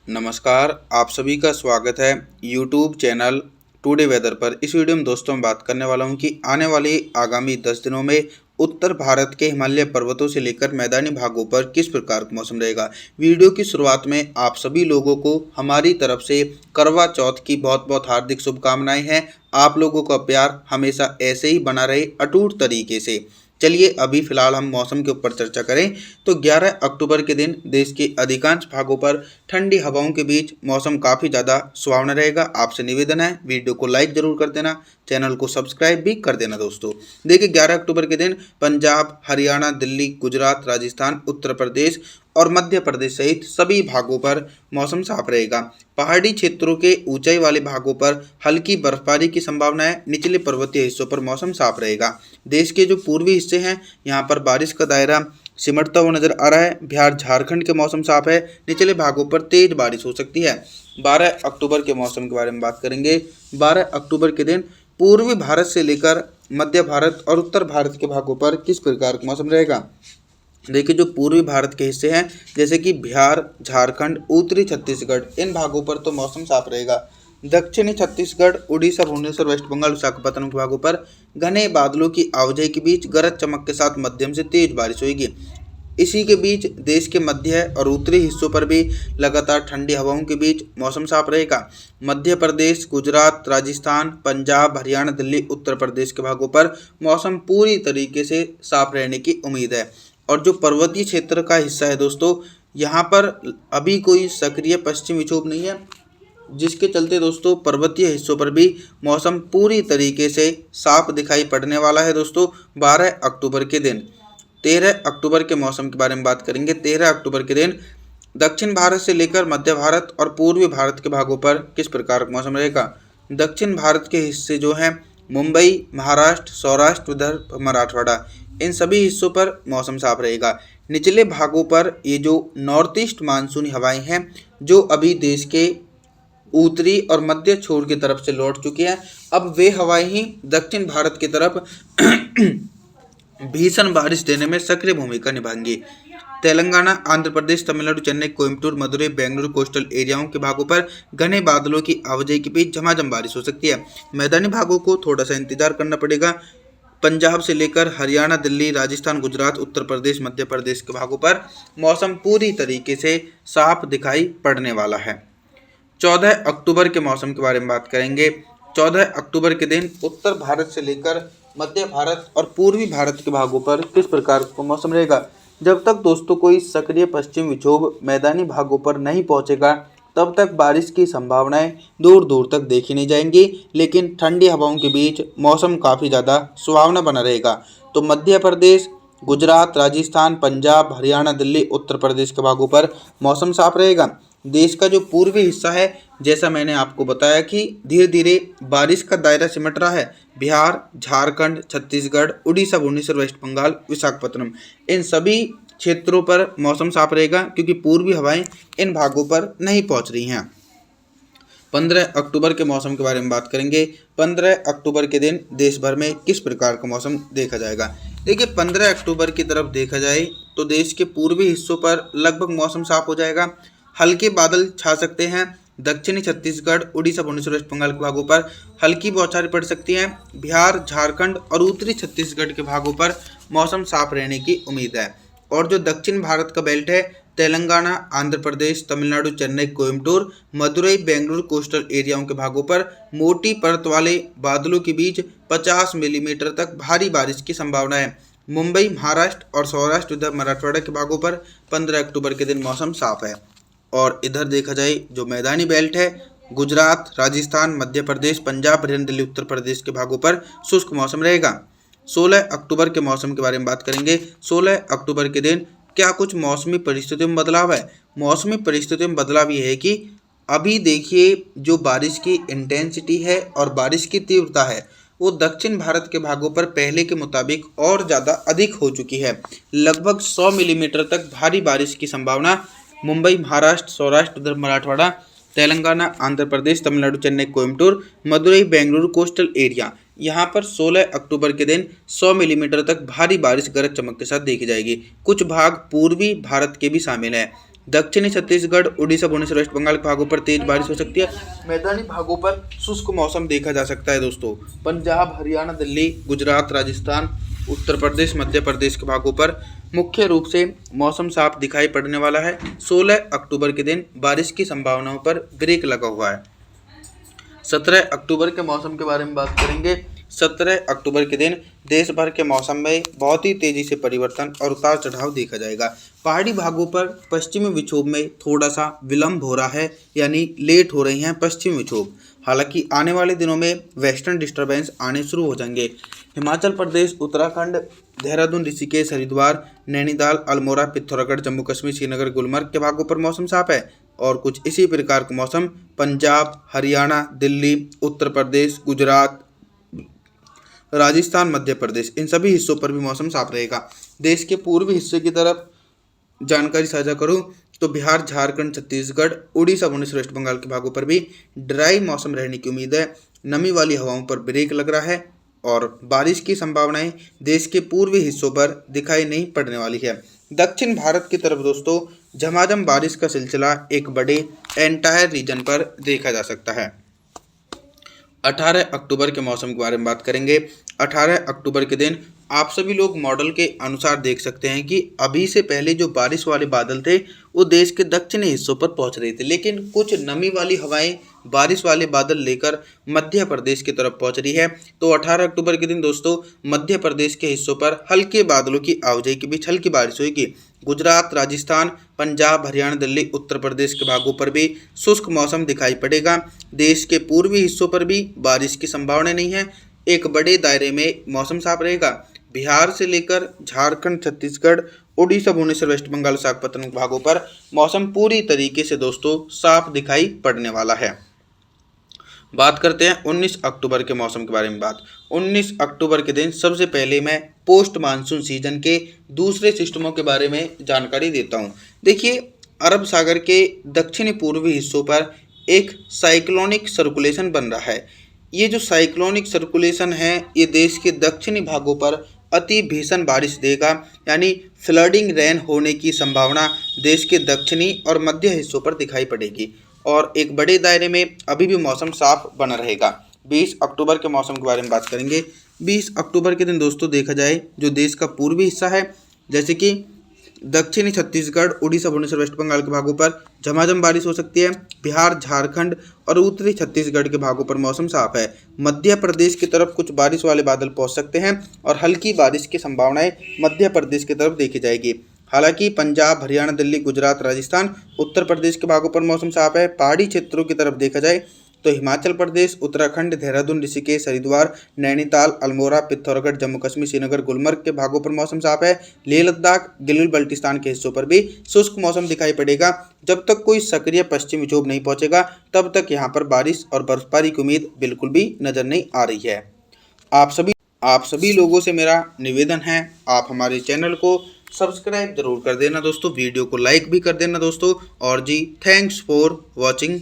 नमस्कार, आप सभी का स्वागत है यूट्यूब चैनल टुडे वेदर पर। इस वीडियो में दोस्तों मैं बात करने वाला हूं कि आने वाले आगामी 10 दिनों में उत्तर भारत के हिमालय पर्वतों से लेकर मैदानी भागों पर किस प्रकार का मौसम रहेगा। वीडियो की शुरुआत में आप सभी लोगों को हमारी तरफ से करवा चौथ की बहुत बहुत हार्दिक शुभकामनाएं हैं। आप लोगों का प्यार हमेशा ऐसे ही बना रहे अटूट तरीके से। चलिए अभी फिलहाल हम मौसम के ऊपर चर्चा करें तो 11 अक्टूबर के दिन देश के अधिकांश भागों पर ठंडी हवाओं के बीच मौसम काफ़ी ज़्यादा सुहावना रहेगा। आपसे निवेदन है वीडियो को लाइक जरूर कर देना, चैनल को सब्सक्राइब भी कर देना। दोस्तों देखिए 11 अक्टूबर के दिन पंजाब, हरियाणा, दिल्ली, गुजरात, राजस्थान, उत्तर प्रदेश और मध्य प्रदेश सहित सभी भागों पर मौसम साफ रहेगा। पहाड़ी क्षेत्रों के ऊंचाई वाले भागों पर हल्की बर्फबारी की संभावना है। निचले पर्वतीय हिस्सों पर मौसम साफ रहेगा। देश के जो पूर्वी हिस्से हैं यहाँ पर बारिश का दायरा सिमटता हुआ नजर आ रहा है। बिहार, झारखंड के मौसम साफ है। निचले भागों पर तेज बारिश हो सकती है। 12 अक्टूबर के मौसम के बारे में बात करेंगे। 12 अक्टूबर के दिन पूर्वी भारत से लेकर मध्य भारत और उत्तर भारत के भागों पर किस प्रकार का मौसम रहेगा। देखिए जो पूर्वी भारत के हिस्से हैं जैसे कि बिहार, झारखंड, उत्तरी छत्तीसगढ़, इन भागों पर तो मौसम साफ रहेगा। दक्षिणी छत्तीसगढ़, उड़ीसा, भुवनेश्वर, वेस्ट बंगाल, विशाखापत्तनम के भागों पर घने बादलों की आवाजाही के बीच गरज चमक के साथ मध्यम से तेज बारिश होगी। इसी के बीच देश के मध्य और उत्तरी हिस्सों पर भी लगातार ठंडी हवाओं के बीच मौसम साफ रहेगा। मध्य प्रदेश, गुजरात, राजस्थान, पंजाब, हरियाणा, दिल्ली, उत्तर प्रदेश के भागों पर मौसम पूरी तरीके से साफ रहने की उम्मीद है। और जो पर्वतीय क्षेत्र का हिस्सा है दोस्तों, यहाँ पर अभी कोई सक्रिय पश्चिमी विक्षोभ नहीं है, जिसके चलते दोस्तों पर्वतीय हिस्सों पर भी मौसम पूरी तरीके से साफ दिखाई पड़ने वाला है। दोस्तों 12 अक्टूबर के दिन 13 अक्टूबर के मौसम के बारे में बात करेंगे। 13 अक्टूबर के दिन दक्षिण भारत से लेकर मध्य भारत और पूर्वी भारत के भागों पर किस प्रकार का मौसम रहेगा। दक्षिण भारत के हिस्से जो हैं मुंबई, महाराष्ट्र, सौराष्ट्र, विदर्भ, मराठवाड़ा, इन सभी हिस्सों पर मौसम साफ रहेगा। निचले भागों पर ये जो नॉर्थ ईस्ट मानसूनी हवाएं हैं जो अभी देश के उत्तरी और मध्य छोर की तरफ से लौट चुकी हैं, अब वे हवाएं ही दक्षिण भारत की तरफ भीषण बारिश देने में सक्रिय भूमिका निभाएंगी। तेलंगाना, आंध्र प्रदेश, तमिलनाडु, चेन्नई, कोयम्बटूर, मदुरई, बेंगलुरु, कोस्टल एरियाओं के भागों पर घने बादलों की आवाजाही के बीच झमाझम बारिश हो सकती है। मैदानी भागों को थोड़ा सा इंतजार करना पड़ेगा। पंजाब से लेकर हरियाणा, दिल्ली, राजस्थान, गुजरात, उत्तर प्रदेश, मध्य प्रदेश के भागों पर मौसम पूरी तरीके से साफ दिखाई पड़ने वाला है। 14 अक्टूबर के मौसम के बारे में बात करेंगे। 14 अक्टूबर के दिन उत्तर भारत से लेकर मध्य भारत और पूर्वी भारत के भागों पर किस प्रकार का मौसम रहेगा। जब तक दोस्तों कोई सक्रिय पश्चिम विक्षोभ मैदानी भागों पर नहीं पहुंचेगा तब तक बारिश की संभावनाएं दूर दूर तक देखी नहीं जाएंगी, लेकिन ठंडी हवाओं के बीच मौसम काफ़ी ज़्यादा सुहावना बना रहेगा। तो मध्य प्रदेश, गुजरात, राजस्थान, पंजाब, हरियाणा, दिल्ली, उत्तर प्रदेश के भागों पर मौसम साफ रहेगा। देश का जो पूर्वी हिस्सा है जैसा मैंने आपको बताया कि धीरे धीरे बारिश का दायरा सिमट रहा है। बिहार, झारखंड, छत्तीसगढ़, उड़ीसा, भुवनेश्वर, वेस्ट बंगाल, विशाखापत्तनम, इन सभी क्षेत्रों पर मौसम साफ रहेगा क्योंकि पूर्वी हवाएं इन भागों पर नहीं पहुंच रही हैं। 15 अक्टूबर के मौसम के बारे में बात करेंगे। 15 अक्टूबर के दिन देश भर में किस प्रकार का मौसम देखा जाएगा। देखिए 15 अक्टूबर की तरफ देखा जाए तो देश के पूर्वी हिस्सों पर लगभग मौसम साफ हो जाएगा। हल्के बादल छा सकते हैं। दक्षिणी छत्तीसगढ़, उड़ीसा, भुवनेश्वर, वेस्ट बंगाल के भागों पर हल्की बौछारें पड़ सकती हैं। बिहार, झारखंड और उत्तरी छत्तीसगढ़ के भागों पर मौसम साफ रहने की उम्मीद है। और जो दक्षिण भारत का बेल्ट है तेलंगाना, आंध्र प्रदेश, तमिलनाडु, चेन्नई, कोयम्बटूर, मदुरई, बेंगलुरु, कोस्टल एरियाओं के भागों पर मोटी परत वाले बादलों के बीच 50 मिलीमीटर तक भारी बारिश की संभावना है। मुंबई, महाराष्ट्र और सौराष्ट्र, विदर्भ, मराठवाड़ा के भागों पर 15 अक्टूबर के दिन मौसम साफ है। और इधर देखा जाए जो मैदानी बेल्ट है गुजरात, राजस्थान, मध्य प्रदेश, पंजाब, हरियाणा, दिल्ली, उत्तर प्रदेश के भागों पर शुष्क मौसम रहेगा। 16 अक्टूबर के मौसम के बारे में बात करेंगे। 16 अक्टूबर के दिन क्या कुछ मौसमी परिस्थितियों में बदलाव है। मौसमी परिस्थितियों में बदलाव ये है कि अभी देखिए जो बारिश की इंटेंसिटी है और बारिश की तीव्रता है वो दक्षिण भारत के भागों पर पहले के मुताबिक और ज़्यादा अधिक हो चुकी है। लगभग 100 मिलीमीटर तक भारी बारिश की संभावना मुंबई, महाराष्ट्र, सौराष्ट्र, विदर्भ, मराठवाड़ा, तेलंगाना, आंध्र प्रदेश, तमिलनाडु, चेन्नई, कोयम्बटूर, मदुरई, बेंगलुरु, कोस्टल एरिया, यहाँ पर 16 अक्टूबर के दिन 100 मिलीमीटर तक भारी बारिश गरज चमक के साथ देखी जाएगी। कुछ भाग पूर्वी भारत के भी शामिल हैं। दक्षिणी छत्तीसगढ़, उड़ीसा, भुवनेश्वर, वेस्ट बंगाल के भागों पर तेज बारिश हो सकती है। मैदानी भागों पर शुष्क मौसम देखा जा सकता है दोस्तों। पंजाब, हरियाणा, दिल्ली, गुजरात, राजस्थान, उत्तर प्रदेश, मध्य प्रदेश के भागों पर मुख्य रूप से मौसम साफ दिखाई पड़ने वाला है। 16 अक्टूबर के दिन बारिश की संभावनाओं पर ब्रेक लगा हुआ है। 17 अक्टूबर के मौसम के बारे में बात करेंगे। 17 अक्टूबर के दिन देश भर के मौसम में बहुत ही तेजी से परिवर्तन और उतार चढ़ाव देखा जाएगा। पहाड़ी भागों पर पश्चिमी विक्षोभ में थोड़ा सा विलंब हो रहा है, यानी लेट हो रही हैं पश्चिमी विक्षोभ। हालांकि आने वाले दिनों में वेस्टर्न डिस्टर्बेंस आने शुरू हो जाएंगे। हिमाचल प्रदेश, उत्तराखंड, देहरादून, ऋषिकेश, हरिद्वार, नैनीताल, अल्मोड़ा, पिथौरागढ़, जम्मू कश्मीर, श्रीनगर, गुलमर्ग के भागों पर मौसम साफ है। और कुछ इसी प्रकार का मौसम पंजाब, हरियाणा, दिल्ली, उत्तर प्रदेश, गुजरात, राजस्थान, मध्य प्रदेश, इन सभी हिस्सों पर भी मौसम साफ रहेगा। देश के पूर्वी हिस्से की तरफ जानकारी साझा करूं तो बिहार, झारखंड, छत्तीसगढ़, उड़ीसा, भुवनेश्वर, वेस्ट बंगाल के भागों पर भी ड्राई मौसम रहने की उम्मीद है। नमी वाली हवाओं पर ब्रेक लग रहा है और बारिश की संभावनाएं देश के पूर्वी हिस्सों पर दिखाई नहीं पड़ने वाली है। दक्षिण भारत की तरफ दोस्तों झमाझम बारिश का सिलसिला एक बड़े एंटायर रीजन पर देखा जा सकता है। 18 अक्टूबर के मौसम के बारे में बात करेंगे। 18 अक्टूबर के दिन आप सभी लोग मॉडल के अनुसार देख सकते हैं कि अभी से पहले जो बारिश वाले बादल थे वो देश के दक्षिणी हिस्सों पर पहुंच रहे थे, लेकिन कुछ नमी वाली हवाएं बारिश वाले बादल लेकर मध्य प्रदेश की तरफ पहुंच रही है। तो 18 अक्टूबर के दिन दोस्तों मध्य प्रदेश के हिस्सों पर हल्के बादलों की आवाजाही के बीच हल्की बारिश होगी। गुजरात, राजस्थान, पंजाब, हरियाणा, दिल्ली, उत्तर प्रदेश के भागों पर भी शुष्क मौसम दिखाई पड़ेगा। देश के पूर्वी हिस्सों पर भी बारिश की संभावना नहीं है। एक बड़े दायरे में मौसम साफ रहेगा। बिहार से लेकर झारखंड, छत्तीसगढ़, उड़ीसा, भुवनेश्वर, वेस्ट बंगाल, विशाखापत्तनम के भागों पर मौसम पूरी तरीके से दोस्तों साफ दिखाई पड़ने वाला है। बात करते हैं 19 अक्टूबर के मौसम के बारे में। 19 अक्टूबर के दिन सबसे पहले मैं पोस्ट मानसून सीजन के दूसरे सिस्टमों के बारे में जानकारी देता हूं। देखिए, अरब सागर के दक्षिणी पूर्वी हिस्सों पर एक साइक्लोनिक सर्कुलेशन बन रहा है। ये जो साइक्लोनिक सर्कुलेशन है ये देश के दक्षिणी भागों पर अति भीषण बारिश देगा, यानी फ्लडिंग रेन होने की संभावना देश के दक्षिणी और मध्य हिस्सों पर दिखाई पड़ेगी और एक बड़े दायरे में अभी भी मौसम साफ बना रहेगा। 20 अक्टूबर के मौसम के बारे में बात करेंगे। 20 अक्टूबर के दिन दोस्तों देखा जाए जो देश का पूर्वी हिस्सा है, जैसे कि दक्षिणी छत्तीसगढ़, उड़ीसा, भुवनेश्वर, वेस्ट बंगाल के भागों पर झमाझम बारिश हो सकती है। बिहार, झारखंड और उत्तरी छत्तीसगढ़ के भागों पर मौसम साफ है। मध्य प्रदेश की तरफ कुछ बारिश वाले बादल पहुंच सकते हैं और हल्की बारिश की संभावनाएं मध्य प्रदेश की तरफ देखी जाएगी। हालांकि पंजाब, हरियाणा, दिल्ली, गुजरात, राजस्थान, उत्तर प्रदेश के भागों पर मौसम साफ है। पहाड़ी क्षेत्रों की तरफ देखा जाए तो हिमाचल प्रदेश, उत्तराखंड, देहरादून, ऋषिकेश, हरिद्वार, नैनीताल, अल्मोड़ा, पिथौरागढ़, जम्मू कश्मीर, श्रीनगर, गुलमर्ग के भागों पर मौसम साफ है। लेह लद्दाख, गिलगित बल्टिस्तान के हिस्सों पर भी शुष्क मौसम दिखाई पड़ेगा। जब तक कोई सक्रिय पश्चिमी विक्षोभ नहीं पहुंचेगा तब तक यहाँ पर बारिश और बर्फबारी की उम्मीद बिल्कुल भी नजर नहीं आ रही है। आप सभी लोगों से मेरा निवेदन है, आप हमारे चैनल को सब्सक्राइब जरूर कर देना दोस्तों, वीडियो को लाइक भी कर देना दोस्तों। और जी, थैंक्स फॉर वॉचिंग।